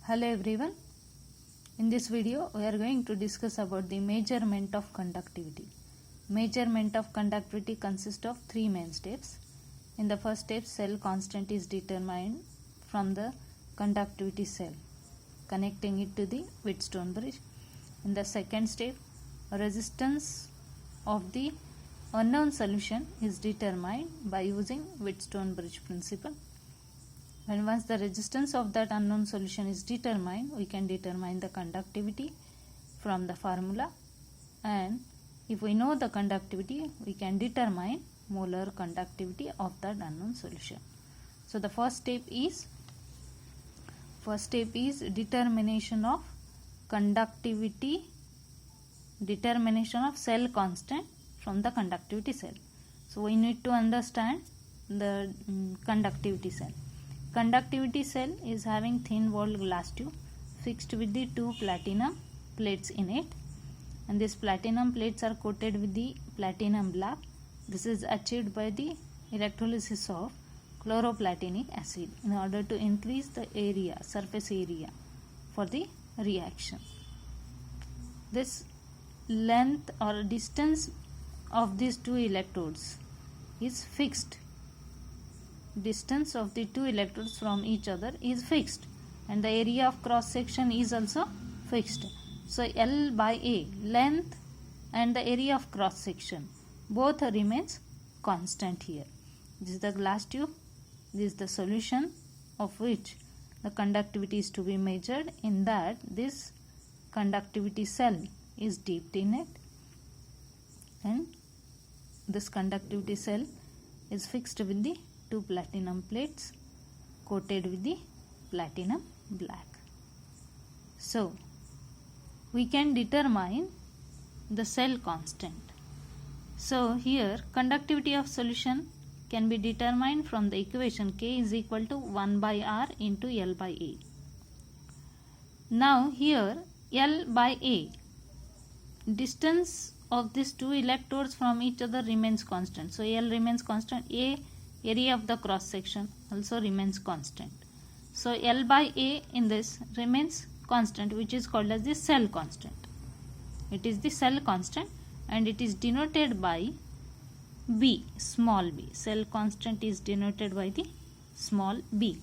Hello everyone. In this video we are going to discuss about the measurement of conductivity. Measurement of conductivity consists of three main steps. In the first step, cell constant is determined from the conductivity cell, connecting it to the Wheatstone bridge. In the second step, resistance of the unknown solution is determined by using Wheatstone bridge principle. And once the resistance of that unknown solution is determined, we can determine the conductivity from the formula, and if we know the conductivity, we can determine molar conductivity of that unknown solution. So the first step is determination of conductivity, determination of cell constant from the conductivity cell. So we need to understand the conductivity cell. Conductivity cell is having thin walled glass tube fixed with the two platinum plates in it, and these platinum plates are coated with the platinum black. This is achieved by the electrolysis of chloroplatinic acid in order to increase the area, surface area for the reaction. This length or distance of these two electrodes is fixed. Distance of the two electrodes from each other is fixed, and the area of cross section is also fixed. So L by A, length and the area of cross section, both remains constant here. This is the glass tube, this is the solution of which the conductivity is to be measured. In that, this conductivity cell is dipped in it, and this conductivity cell is fixed with the two platinum plates coated with the platinum black. So we can determine the cell constant. So here conductivity of solution can be determined from the equation K is equal to 1 by R into L by A. Now here L by A, distance of these two electrodes from each other remains constant. So L remains constant. A, area of the cross section, also remains constant. So L by A in this remains constant, which is called as the cell constant. It is the cell constant, and it is denoted by B, small b. Cell constant is denoted by the small b.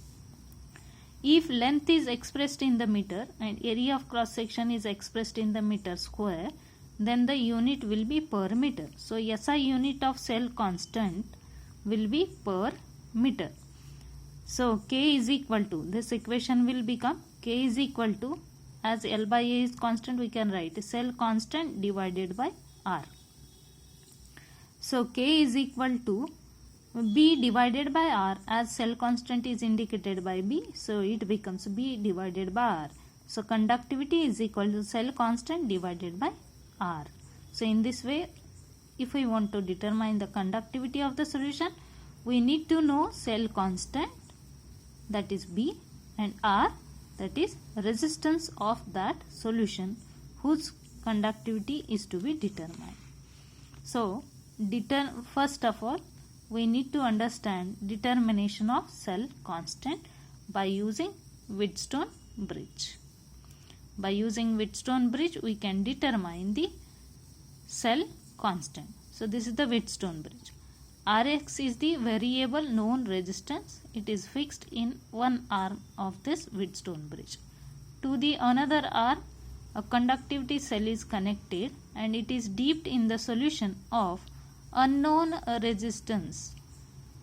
If length is expressed in the meter and area of cross section is expressed in the meter square, then the unit will be per meter. So SI unit of cell constant will be per meter. So K is equal to, this equation will become K is equal to, as L by A is constant, we can write cell constant divided by R. So K is equal to B divided by R, as cell constant is indicated by B, so it becomes B divided by R. So conductivity is equal to cell constant divided by R. So in this way, if we want to determine the conductivity of the solution, we need to know cell constant, that is B, and R, that is resistance of that solution whose conductivity is to be determined. So first of all, we need to understand determination of cell constant by using Wheatstone bridge. By using Wheatstone bridge, we can determine the cell constant. So this is the Wheatstone bridge. Rx is the variable known resistance. It is fixed in one arm of this Wheatstone bridge. To the another arm, a conductivity cell is connected, and it is dipped in the solution of unknown resistance,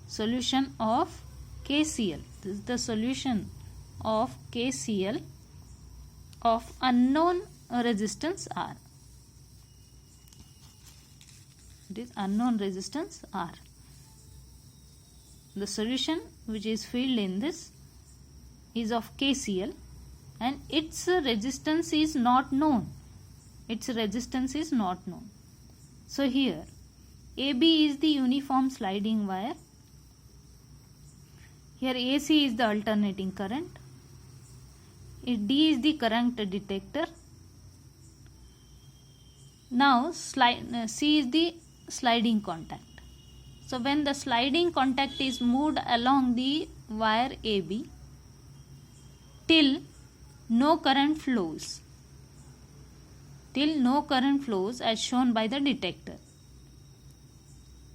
solution of KCl. This is the solution of KCl of unknown resistance R. It is unknown resistance R. The solution which is filled in this is of KCl, and its resistance is not known. Its resistance is not known. So here AB is the uniform sliding wire. Here AC is the alternating current. D is the current detector. Now C is the sliding contact. So when the sliding contact is moved along the wire AB till no current flows. Till no current flows as shown by the detector.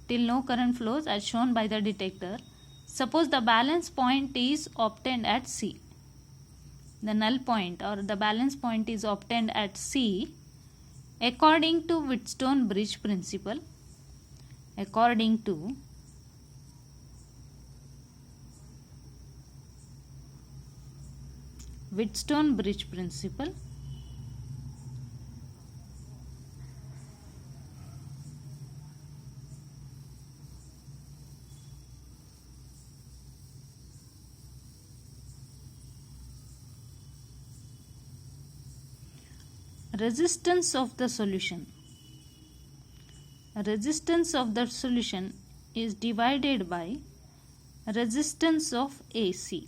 Till no current flows as shown by the detector. Suppose the balance point is obtained at C. The null point or the balance point is obtained at C according to Wheatstone bridge principle. According to Wheatstone bridge principle. Resistance of the solution. Resistance of the solution is divided by resistance of AC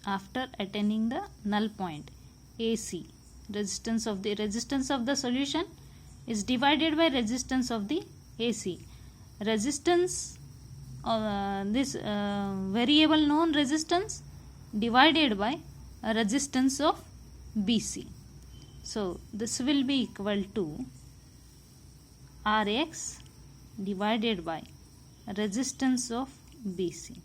after attaining the null point AC. Resistance of the solution is divided by resistance of the AC. Resistance this variable known resistance divided by resistance of BC. So this will be equal to Rx divided by resistance of BC.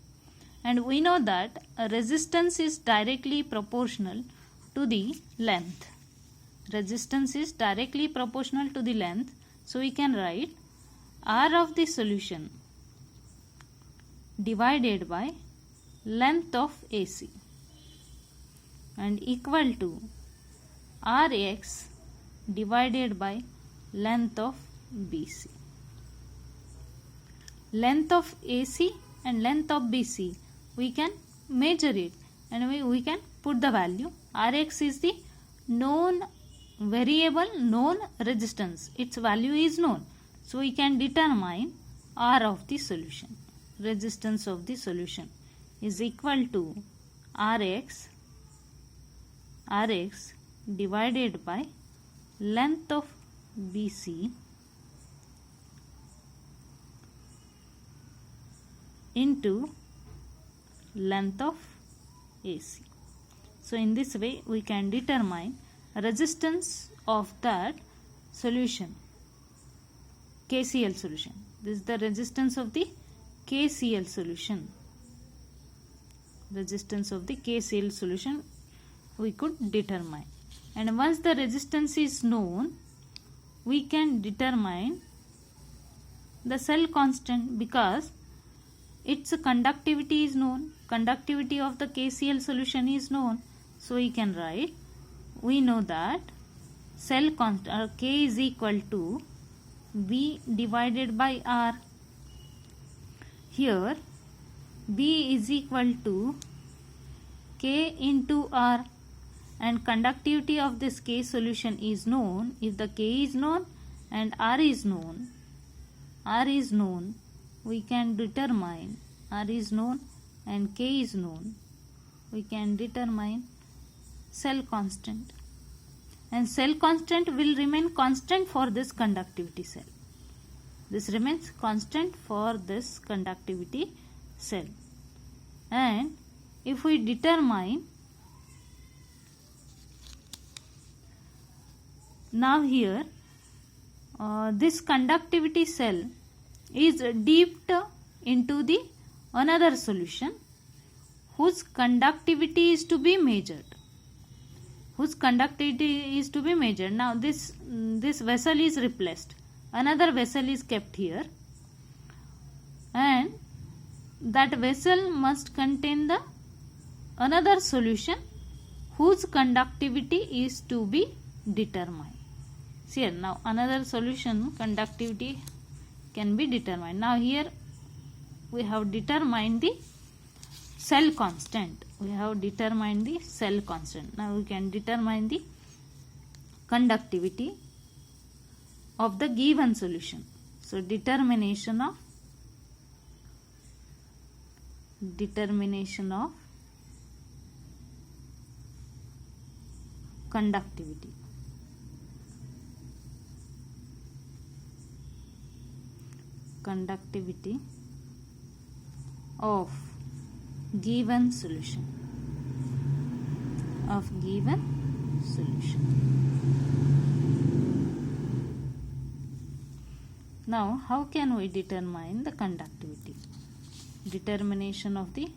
And we know that resistance is directly proportional to the length. Resistance is directly proportional to the length. So we can write R of the solution divided by length of AC and equal to Rx divided by length of BC. Length of AC and length of BC, we can measure it and we can put the value. Rx is the known variable known resistance. Its value is known. So we can determine R of the solution. Resistance of the solution is equal to Rx divided by length of BC into length of AC. So in this way we can determine resistance of that solution, KCl solution. This is the resistance of the KCl solution. Resistance of the KCl solution we could determine. And once the resistance is known, we can determine the cell constant because its conductivity is known. Conductivity of the KCl solution is known. So we can write, we know that cell constant K is equal to B divided by R. Here B is equal to K into R. And conductivity of this K solution is known. If the K is known and R is known, we can determine R is known and K is known. We can determine cell constant. And cell constant will remain constant for this conductivity cell. This remains constant for this conductivity cell. And if we determine now here this conductivity cell is dipped into the another solution whose conductivity is to be measured. Now this vessel is replaced. Another vessel is kept here and that vessel must contain the another solution whose conductivity is to be determined. See here, now another solution conductivity can be determined. Now here we have determined the cell constant. Now we can determine the conductivity of the given solution. So determination of conductivity. Conductivity of given solution. of given solution. Now, how can we determine the conductivity? Determination of the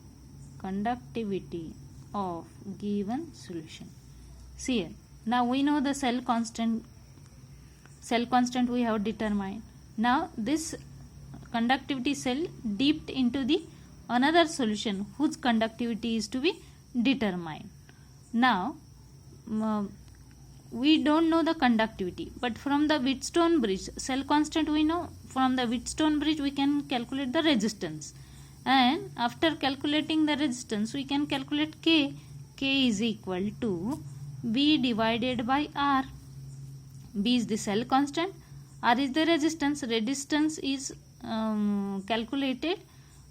conductivity of given solution. See here. Now we know the cell constant. Cell constant we have determined. Now this conductivity cell dipped into the another solution whose conductivity is to be determined. Now we don't know the conductivity, but from the Wheatstone bridge cell constant we know. From the Wheatstone bridge we can calculate the resistance, and after calculating the resistance we can calculate K. K is equal to B divided by R. B is the cell constant, R is the resistance. Resistance is calculated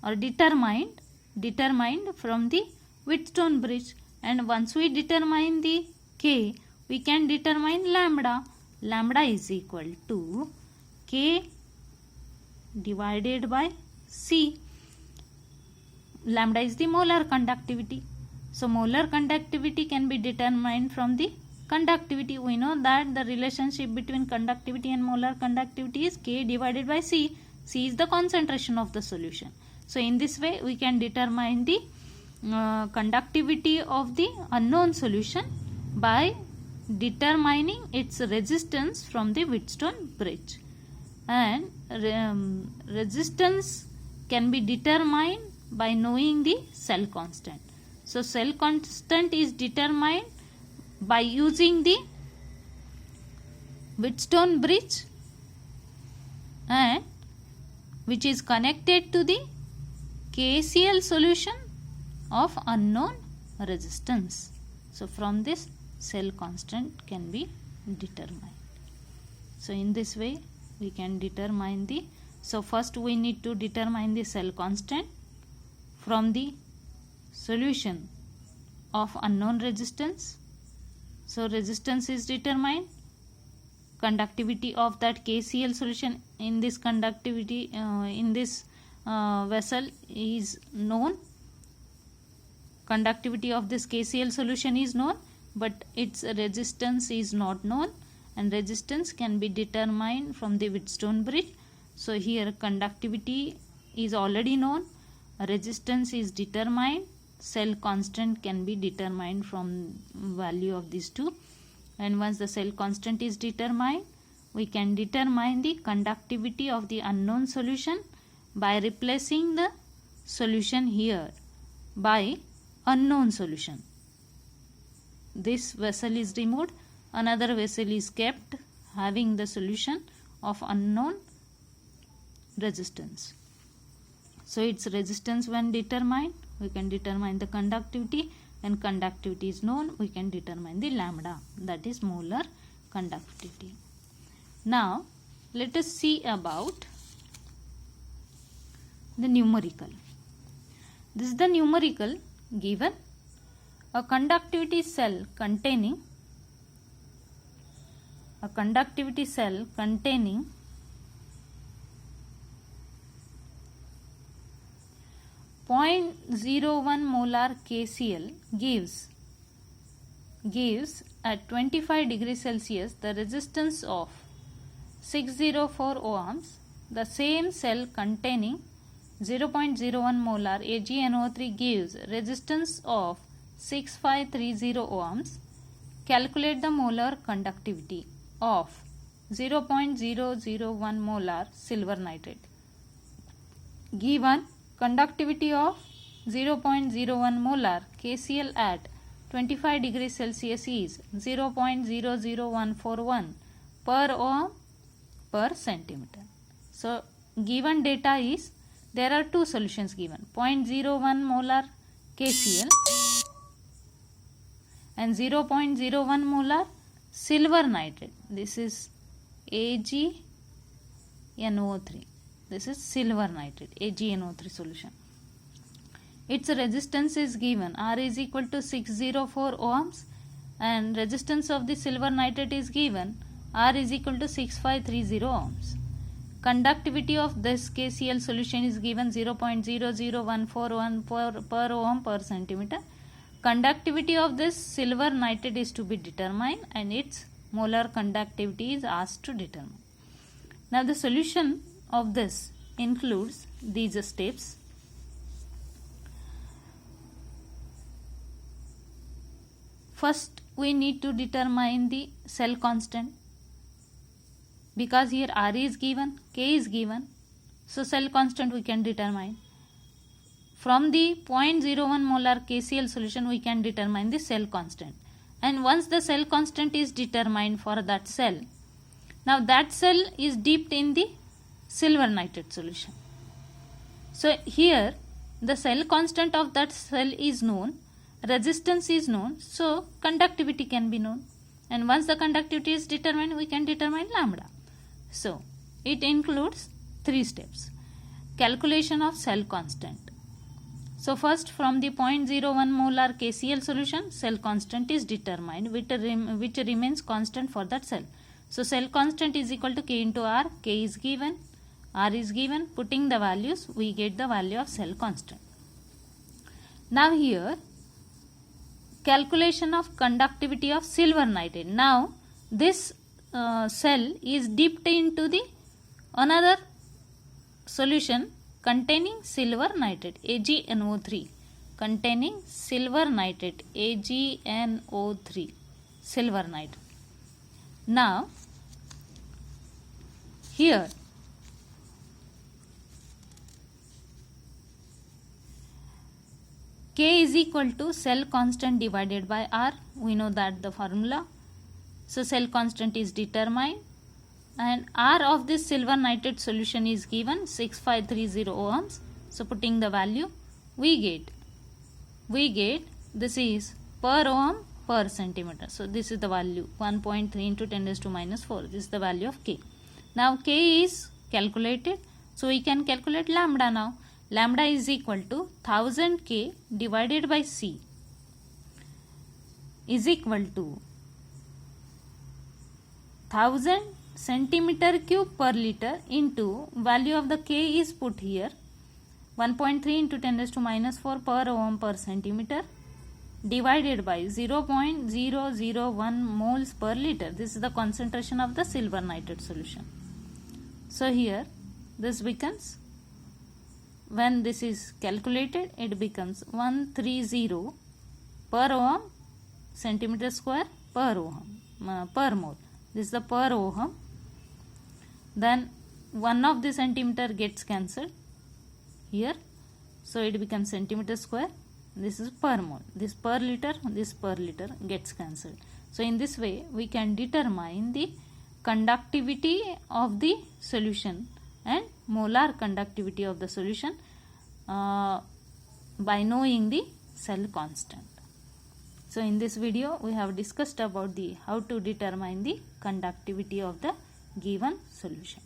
or determined from the Wheatstone bridge, and once we determine the K, we can determine lambda. Lambda is equal to K divided by C. Lambda is the molar conductivity. So molar conductivity can be determined from the conductivity. We know that the relationship between conductivity and molar conductivity is K divided by C. C is the concentration of the solution. So in this way we can determine the conductivity of the unknown solution by determining its resistance from the Wheatstone bridge. And resistance can be determined by knowing the cell constant. So cell constant is determined by using the Wheatstone bridge, and which is connected to the KCl solution of unknown resistance. So from this cell constant can be determined. So in this way we can determine the, so first we need to determine the cell constant from the solution of unknown resistance. So resistance is determined, conductivity of that KCl solution in this conductivity in this vessel is known. Conductivity of this KCl solution is known, but its resistance is not known, and resistance can be determined from the Wheatstone bridge. So here conductivity is already known, resistance is determined, cell constant can be determined from value of these two, and once the cell constant is determined, we can determine the conductivity of the unknown solution by replacing the solution here by unknown solution. This vessel is removed, another vessel is kept having the solution of unknown resistance. So its resistance when determined, we can determine the conductivity. When conductivity is known, we can determine the lambda, that is molar conductivity. Now let us see about the numerical. This is the numerical given a conductivity cell containing 0.01 molar KCl gives at 25 degrees Celsius the resistance of 604 ohms. The same cell containing 0.01 molar AgNO3 gives resistance of 6530 ohms. Calculate the molar conductivity of 0.001 molar silver nitrate. Given conductivity of 0.01 molar KCl at 25 degrees Celsius is 0.00141 per ohm per centimeter. So given data is, there are two solutions given, 0.01 molar KCl and 0.01 molar silver nitrate. This is AgNO3. This is silver nitrate, AgNO3 solution. Its resistance is given, R is equal to 604 ohms, and resistance of the silver nitrate is given, R is equal to 6530 ohms. Conductivity of this KCl solution is given 0.00141 per ohm per centimeter. conductivity of this silver nitrate is to be determined and its molar conductivity is asked to determine. Now the solution of this includes these steps. First we need to determine the cell constant, because here R is given, K is given, so cell constant we can determine. From the 0.01 molar KCl solution we can determine the cell constant, and once the cell constant is determined for that cell, now that cell is dipped in the silver nitrate solution. So here the cell constant of that cell is known, resistance is known, so conductivity can be known, and once the conductivity is determined we can determine lambda. So it includes 3 steps. Calculation of cell constant. So first, from the 0.01 molar KCl solution, cell constant is determined which remains constant for that cell. So cell constant is equal to K into R. K is given, R is given. Putting the values, we get the value of cell constant. Now here, calculation of conductivity of silver nitrate. Now this cell is dipped into the another solution containing silver nitrate, AgNO3, containing silver nitrate, AgNO3, silver nitrate. Now here K is equal to cell constant divided by R. We know that the formula. So cell constant is determined, and R of this silver nitrate solution is given 6530 ohms. So putting the value, we get this is per ohm per centimeter. So this is the value 1.3 into 10 raised to minus 4. This is the value of K. Now K is calculated, so we can calculate lambda now. Lambda is equal to 1000 K divided by C is equal to 1000 centimeter cube per liter into value of the K is put here 1.3 into 10 raised to minus 4 per ohm per centimeter divided by 0.001 moles per liter. This is the concentration of the silver nitrate solution. So here this becomes, when this is calculated, it becomes 130 per ohm centimeter square per ohm per mole. This is the per ohm. Then 1 of the centimeter gets cancelled here, so it becomes centimeter square. This is per mole. This per liter gets cancelled. So in this way we can determine the conductivity of the solution and molar conductivity of the solution by knowing the cell constant. So in this video we have discussed about the how to determine the conductivity of the given solution.